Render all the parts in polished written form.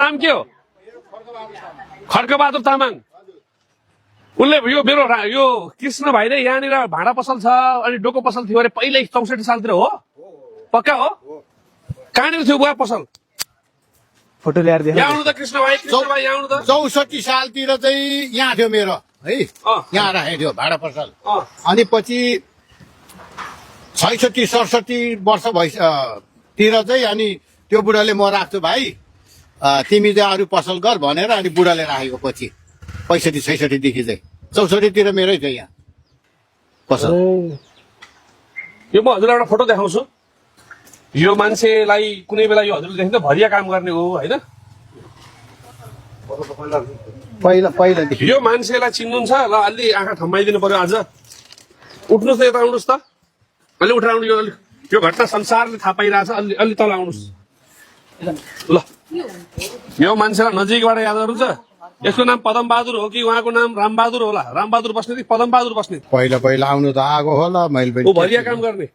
नाम के हो? खड्कबहादुर तामाङ। उनले यो मेरो यो कृष्ण भाइले यहाँनिर भाँडा पसल छ अनि डोको पसल थियो अरे पहिल्यै 64 सालतिर हो? पक्का हो? कहाँनिर थियो बुवा पसल? फोटो ल्याएर देखा। यहाँ आउनु त कृष्ण भाइ यहाँ आउनु त। 64 सालतिर चाहिँ यहाँ थियो मेरो है, यहाँ राखेको थियो भाडा पसल। अनि पछि 66-67 वर्ष तिर चाहिँ अनि त्यो बुढाले म राख्छु भाइ, तिमी चाहिँ अरू पसल गर भनेर अनि बुढाले राखेको पछि 65-66 देखि चाहिँ 64 तिर मेरै थियो यहाँ पसल। यो म हजुरलाई एउटा फोटो देखाउँछु। यो मान्छेलाई कुनै बेला यो हजुरले देख्दा भरिया काम गर्ने हो होइन? पहिलादेखि यो मान्छेलाई चिन्नुहुन्छ ल, अलि आँखा थम्माइदिनु पर्यो आज। उठ्नुहोस् त, यता आउनुहोस् त, अलि उठेर आउनु। यो घटना संसारले थाहा पाइरहेछ, अलि तल आउनुहोस् ल। यो मान्छेलाई नजिकबाट याद गर्नुहुन्छ? यसको नाम पदमबहादुर हो कि उहाँको नाम रामबहादुर होला? रामबहादुर बस्नेत कि पदमबहादुर बस्नेत? पहिला आउनु त आएको होला, मैले पनि ऊ भरिया काम गर्ने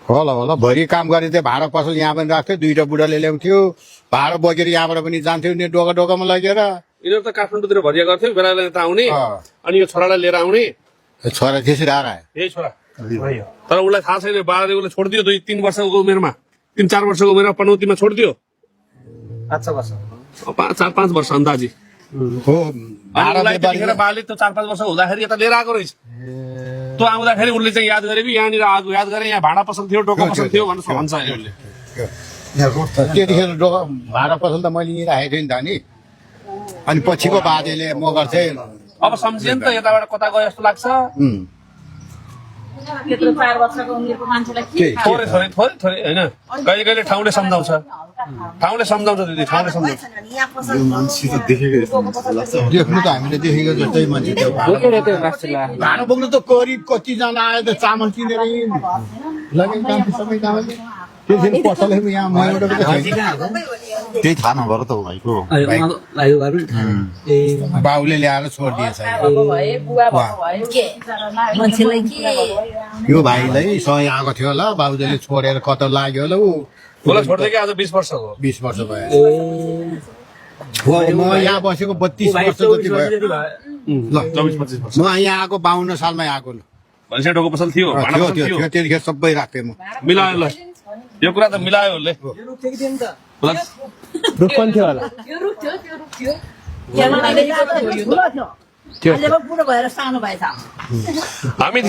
होला भरि काम गरे थियो। भाडा पसल यहाँ पनि राख्थ्यो, दुईटा बुढाले ल्याउँथ्यो भाडा बोकेर, यहाँबाट पनि जान्थ्यो नि डोकामा लगेर। यिनीहरू त काठमाडौँतिर भरिया गर्थ्यो, बेला बेला यता आउने अनि यो छोरालाई लिएर आउने। छोरा त्यसरी आएर यही छोरा, तर उसलाई थाहा छैन, बाबाले उसलाई छोडिदियो 2-3 वर्षको उमेरमा, 3-4 वर्षको उमेरमा पनौतीमा छोडिदियो। 4-5 वर्ष अन्दाजी हो। बाले त 4-5 वर्ष हुँदाखेरि यता लिएर आएको रहेछ। त्यो आउँदाखेरि उसले चाहिँ याद गरे कि यहाँनिर आएको, याद गरे यहाँ भाडा पसल थियो, डोको पसल थियो भनेर भन्छ उसले। त्यतिखेर भाडा पसल त मैले यहीँ राखेको थिएँ नि त नि। अनि पछिको बाजेले म गर्थेँ। अब सम्झियो नि त, यताबाट कता गयो जस्तो लाग्छ। त्यत्रो 4 वर्षको उमेरको मान्छेलाई के थोरै होइन, कहिले कहिले ठाउँले सम्झाउँछ दिदी, ठाउँले सम्झाउँछ। देख्नु त हामीले देखेको जस्तै मान्छे त्यो भाडा बोक्नु त करिब कतिजना आयो त चामल किनेर लगेको सबै चामलले। त्यसरी पसलहरू यहाँ मबाट त्यही थाहा नभएर त भाइको बाउले ल्याएर छोडिदिएछ। मान्छेलाई के यो भाइलाई सँगै आएको थियो होला, बाउले छोडेर कता लाग्यो होला। उसलाई छोड्दै आज 20 वर्ष हो। 20 वर्ष भयो। म यहाँ बसेको 32 वर्ष जति भयो। ल 24-25 वर्ष। म यहाँ आएको 52 सालमा आएको। भन्छ डोको पसल थियो, भाडा पसल थियो। त्यतिखेर सबै राख्थेँ म। मिलायो ल, यो कुरा त मिलायो उसले। रुख पनि थियो होला। यो रुख थियो, त्यो रुख थियो। त्यहाँ ठुलो थियो। अहिले बुढो भएर सानो भएछ। हामी